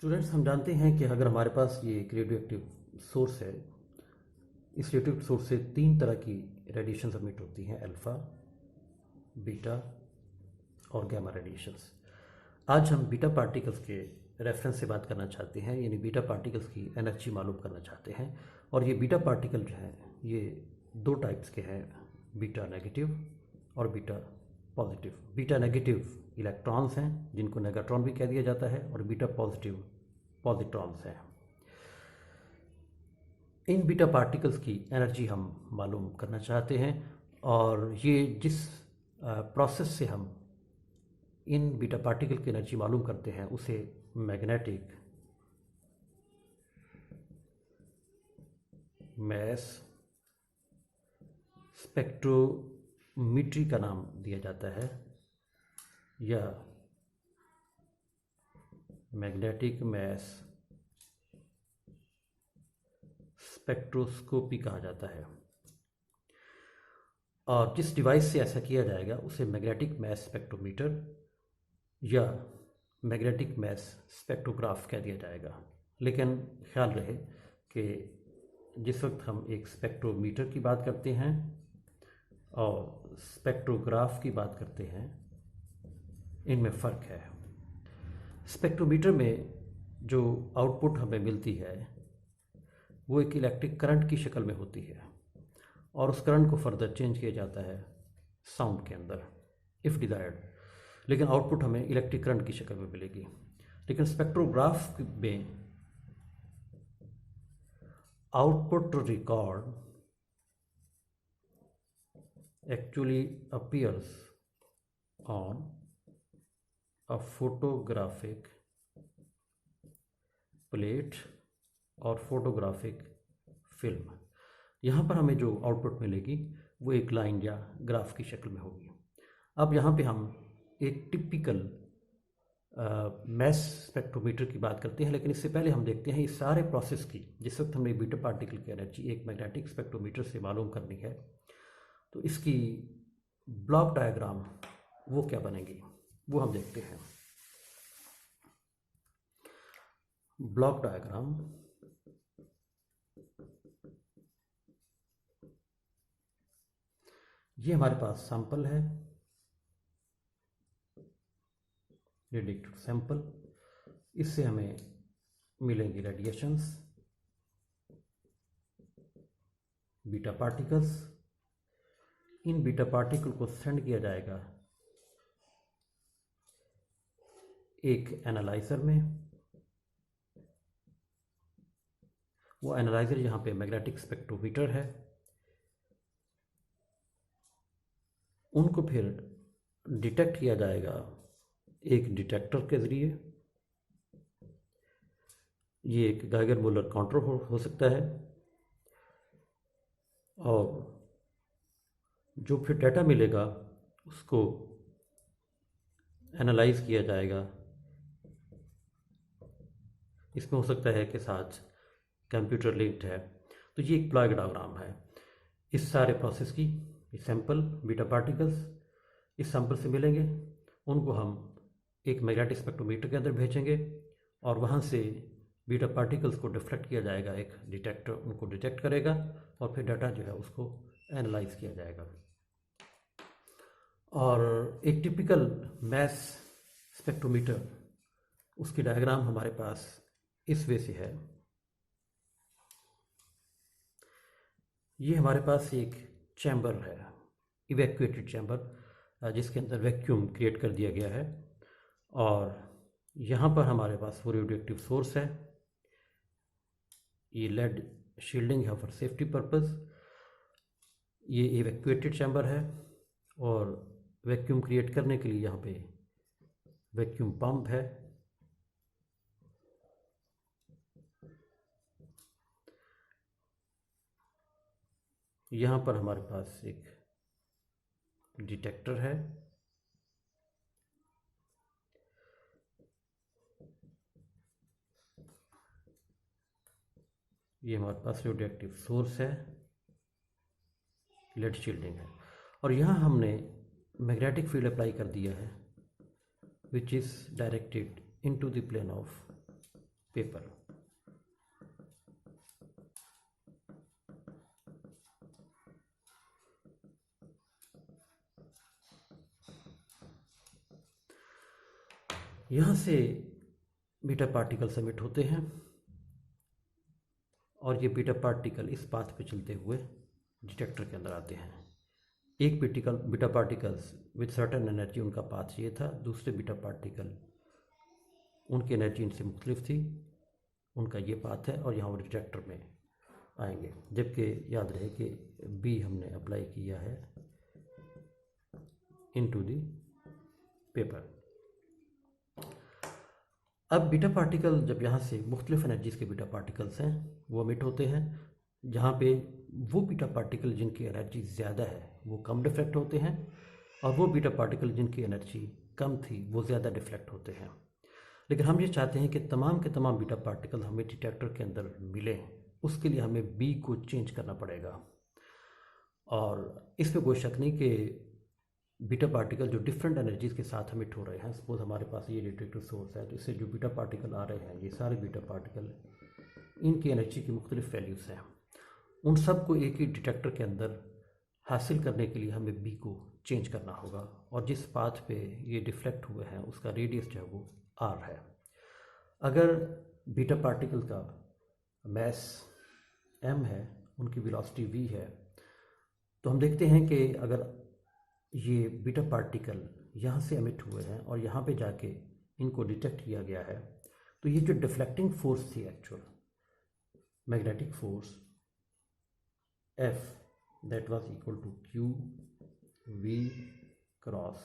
Students, हम जानते हैं कि अगर हमारे पास ये एक रेडियो एक्टिव सोर्स है, इस रेडियो एक्टिव सोर्स से तीन तरह की रेडिएशन सबमिट होती हैं: अल्फ़ा, बीटा और गैमा रेडिएशंस। आज हम बीटा पार्टिकल्स के रेफरेंस से बात करना चाहते हैं, यानी बीटा पार्टिकल्स की एनर्जी मालूम करना चाहते हैं। और ये बीटा पार्टिकल जो हैं ये दो टाइप्स के हैं, बीटा नेगेटिव और beta positive. Beta negative electrons हैं जिनको नेगाट्रॉन भी कह दिया जाता है, और बीटा पॉजिटिव पॉजिट्रॉन्स हैं। इन बीटा पार्टिकल्स की एनर्जी हम मालूम करना चाहते हैं, और ये जिस प्रोसेस से हम इन बीटा पार्टिकल की एनर्जी मालूम करते हैं उसे मैग्नेटिक मैस स्पेक्ट्रोमीट्री का नाम दिया जाता है, या मैग्नेटिक मैस स्पेक्ट्रोस्कोपी कहा जाता है। और जिस डिवाइस से ऐसा किया जाएगा उसे मैग्नेटिक मैस स्पेक्ट्रोमीटर या मैग्नेटिक मैस स्पेक्ट्रोग्राफ कह दिया जाएगा। लेकिन ख्याल रहे कि जिस वक्त हम एक स्पेक्ट्रोमीटर की बात करते हैं और स्पेक्ट्रोग्राफ की बात करते हैं, इनमें फ़र्क है। स्पेक्ट्रोमीटर में जो आउटपुट हमें मिलती है वो एक इलेक्ट्रिक करंट की शक्ल में होती है, और उस करंट को फर्दर चेंज किया जाता है साउंड के अंदर इफ़ डिज़ायर्ड, लेकिन आउटपुट हमें इलेक्ट्रिक करंट की शक्ल में मिलेगी। लेकिन स्पेक्ट्रोग्राफ में output record actually appears on a photographic plate और फोटोग्राफिक फिल्म। यहाँ पर हमें जो आउटपुट मिलेगी वो एक लाइन या ग्राफ की शक्ल में होगी। अब यहाँ पे हम एक टिपिकल मैस स्पेक्ट्रोमीटर की बात करते हैं, लेकिन इससे पहले हम देखते हैं इस सारे प्रोसेस की, जिस वक्त हमने बीटा पार्टिकल की एनर्जी एक मैग्नेटिक स्पेक्ट्रोमीटर से मालूम करनी है, तो इसकी ब्लॉक डायग्राम वो क्या बनेगी वो हम देखते हैं। ब्लॉक डायग्राम ये हमारे पास सैंपल है, रेडिएटेड सैंपल। इससे हमें मिलेंगी रेडिएशंस, बीटा पार्टिकल्स। इन बीटा पार्टिकल को सेंड किया जाएगा एक एनालाइजर में। वो एनालाइजर यहाँ पे मैग्नेटिक स्पेक्ट्रोमीटर है। उनको फिर डिटेक्ट किया जाएगा एक डिटेक्टर के ज़रिए। ये एक गाइगर-मूलर काउंटर हो सकता है, और जो फिर डाटा मिलेगा उसको एनालाइज किया जाएगा। इसमें हो सकता है कि साथ कंप्यूटर लिंक्ड है। तो ये एक ब्लॉक डायग्राम है इस सारे प्रोसेस की। सैंपल बीटा पार्टिकल्स इस सैंपल से मिलेंगे, उनको हम एक मैग्नेटिक स्पेक्ट्रोमीटर के अंदर भेजेंगे, और वहाँ से बीटा पार्टिकल्स को डिफ्लेक्ट किया जाएगा। एक डिटेक्टर उनको डिटेक्ट करेगा, और फिर डाटा जो है उसको एनालाइज किया जाएगा। और एक टिपिकल मैस स्पेक्ट्रोमीटर, उसकी डायग्राम हमारे पास इस वे से है। ये हमारे पास एक चैम्बर है, इवैक्यूएटेड चैम्बर, जिसके अंदर वैक्यूम क्रिएट कर दिया गया है, और यहाँ पर हमारे पास वो रेडियो एक्टिव सोर्स है। ये लेड शील्डिंग है फॉर सेफ्टी पर्पस। ये इवैक्यूएटेड चैम्बर है, और वैक्यूम क्रिएट करने के लिए यहाँ पे वैक्यूम पंप है। यहाँ पर हमारे पास एक डिटेक्टर है। ये हमारे पास रेडियो एक्टिव सोर्स है, लेड शील्डिंग है, और यहाँ हमने मैग्नेटिक फील्ड अप्लाई कर दिया है, which is directed into the plane of paper. यहाँ से बीटा पार्टिकल सबमिट होते हैं और ये बीटा पार्टिकल इस पाथ पे चलते हुए डिटेक्टर के अंदर आते हैं। एक beta particles with certain energy उनका पाथ ये था, दूसरे बीटा पार्टिकल उनकी एनर्जी इनसे मुख्तलिफ थी, उनका ये पाथ है और यहाँ वो डिटेक्टर में आएंगे। जबकि याद रहे कि बी हमने अप्लाई किया है इनटू द पेपर। अब बीटा पार्टिकल जब यहाँ से मुख्तलिफ एनर्जीज़ के बीटा पार्टिकल्स हैं वो एमिट होते हैं, जहाँ पे वो बीटा पार्टिकल जिनकी एनर्जी ज़्यादा है वो कम डिफ्लेक्ट होते हैं और वो बीटा पार्टिकल जिनकी एनर्जी कम थी वो ज़्यादा डिफ्लेक्ट होते हैं। लेकिन हम ये चाहते हैं कि तमाम के तमाम बीटा पार्टिकल हमें डिटेक्टर के अंदर मिलें, उसके लिए हमें बी को चेंज करना पड़ेगा। और इस पर कोई शक नहीं कि बीटा पार्टिकल जो डिफरेंट एनर्जीज़ के साथ एमिट हो रहे हैं, सपोज हमारे पास ये डिटेक्टर सोर्स है, तो इससे जो बीटा पार्टिकल आ रहे हैं ये सारे बीटा पार्टिकल इनकी एनर्जी की मुख्तलिफ वैल्यूज़ हैं, उन सब को एक ही डिटेक्टर के अंदर हासिल करने के लिए हमें बी को चेंज करना होगा। और जिस पाथ पे ये डिफ्लेक्ट हुए हैं उसका रेडियस जो है वो आर है। अगर बीटा पार्टिकल का मैस एम है, उनकी वेलोसिटी वी है, तो हम देखते हैं कि अगर ये बीटा पार्टिकल यहाँ से एमिट हुए हैं और यहाँ पे जाके इनको डिटेक्ट किया गया है, तो ये जो डिफ्लेक्टिंग फोर्स थी actual magnetic force F that was equal to Q V cross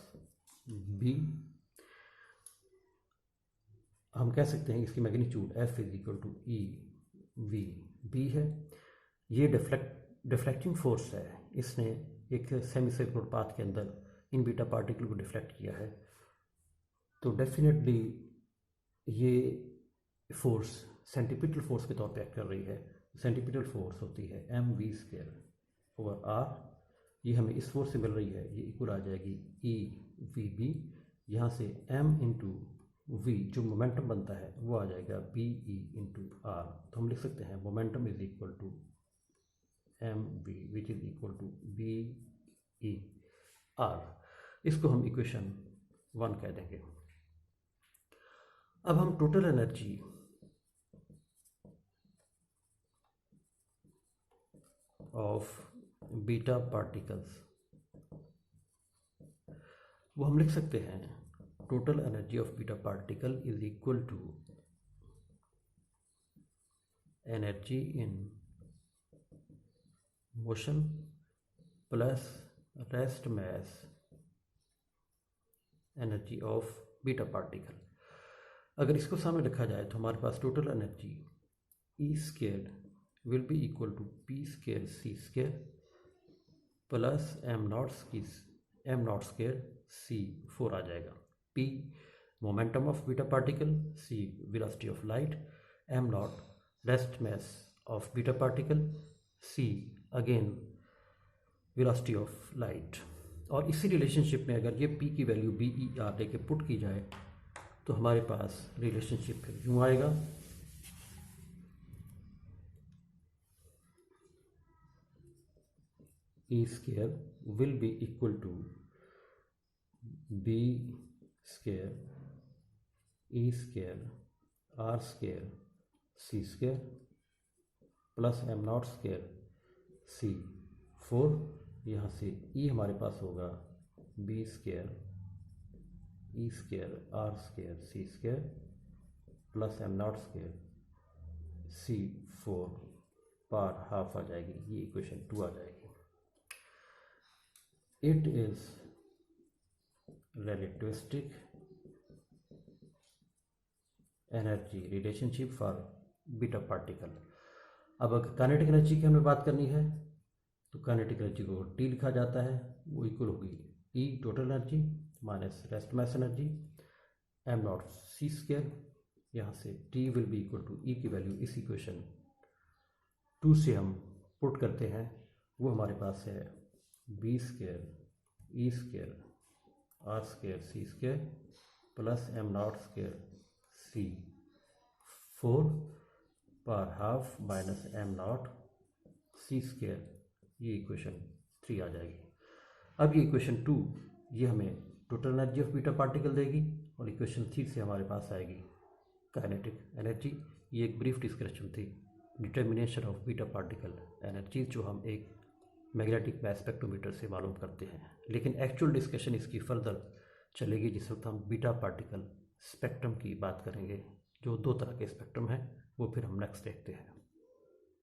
B, हम कह सकते हैं इसकी magnitude F is equal to E V B है। ये डिफ्लेक्टिंग फोर्स है, इसने एक सेमी सर्कुलर पाथ के अंदर इन बीटा पार्टिकल को डिफ्लेक्ट किया है। तो डेफिनेटली ये फोर्स सेंटीपिटल फोर्स के तौर पे एक्ट कर रही है। सेंटीपिटल फोर्स होती है M V square over R, ये हमें इस फोर्स से मिल रही है, ये इक्वल आ जाएगी ई वी बी। यहाँ से एम इंटू वी जो मोमेंटम बनता है वो आ जाएगा बी ई इंटू आर। तो हम लिख सकते हैं momentum is equal to M V which is equal to B E R. इसको हम इक्वेशन 1 कह देंगे। अब हम total energy of beta particles वो हम लिख सकते हैं total energy of beta particle is equal to energy in motion plus rest mass energy of beta particle. अगर इसको सामने रखा जाए तो हमारे पास total energy E square will be equal to P square C square plus M not square C 4 आ जाएगा। P momentum of beta particle, C velocity of light, M not rest mass of beta particle, C again velocity of light. और इसी relationship में अगर ये P की value B E R लेके put की जाए तो हमारे पास रिलेशनशिप फिर यूँ आएगा, E square will be equal to B square E square R square C square plus M not square C 4। यहाँ से ई हमारे पास होगा B square E square R square C square plus M not square C 4 पार half आ जाएगी, ये equation 2 आ जाएगी। It is relativistic energy relationship for beta particle. अब अगर काइनेटिक एनर्जी की हमें बात करनी है तो काइनेटिक एनर्जी को टी लिखा जाता है, वो इक्वल होगी E total energy minus rest mass energy M not C square. यहाँ से T will be equal to E की वैल्यू इस इक्वेशन 2 से हम पुट करते हैं, वो हमारे पास है B square E square R square C square plus M not square C 4 power half minus M not C square, ये इक्वेशन 3 आ जाएगी। अब ये इक्वेशन 2 ये हमें total energy of beta particle देगी और इक्वेशन 3 से हमारे पास आएगी काइनेटिक एनर्जी। ये एक ब्रीफ डिस्कशन थी determination of beta particle energy जो हम एक मैग्नेटिक मैस स्पेक्ट्रोमीटर से मालूम करते हैं, लेकिन एक्चुअल डिस्कशन इसकी फर्दर चलेगी जिस वक्त हम बीटा पार्टिकल स्पेक्ट्रम की बात करेंगे। जो 2 तरह के स्पेक्ट्रम हैं वो फिर हम नेक्स्ट देखते हैं।